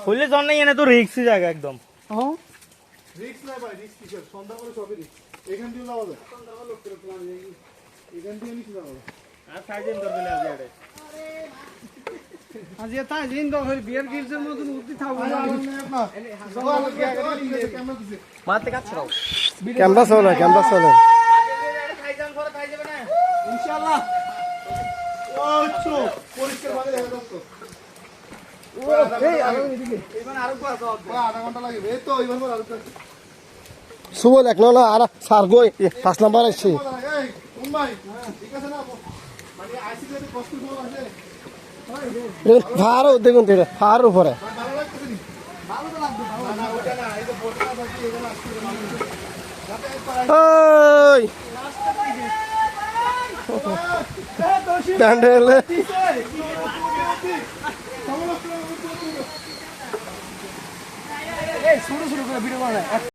হইলে জন নাই এনে তো রিক্সি জায়গা একদম রিক্স নাই ভাই, রিক্স কিসের? সন্ধ্যা করে সবই রিক্স। এখান দিয়ে যাওয়া যায়। এখান দিয়ে নিচে যাওয়া যায়। আর সাইজেন ধরবে না আজকে এটা আজ এটা জিন তো হই বিয়ার গিলসের মতন উঠতে থাকবো না মারতে কাছে রাও ক্যামেরা চলে খাইজান পরে খাই যাবে না ইনশাআল্লাহ। ও চো পরিষ্কার ভাবে দেখা যাচ্ছে। এই আরো এদিকে আধা ঘন্টা লাগবে। এই তো এইবার আরো সুবল এক না আর 5 নাম্বার আসছে এই ভাই, ঠিক আছে না? মানে আইসিতে কষ্ট হলো আছে। ফারও দেখুন তো ফার উপরে ভালো লাগছে নি? ভালো তো লাগবে। না ওটা না, এই যে ফটো আছে এগুলো আসছে। যাতে ওই প্যান্ডেলে এই শুরু করে ভিডিও বানায়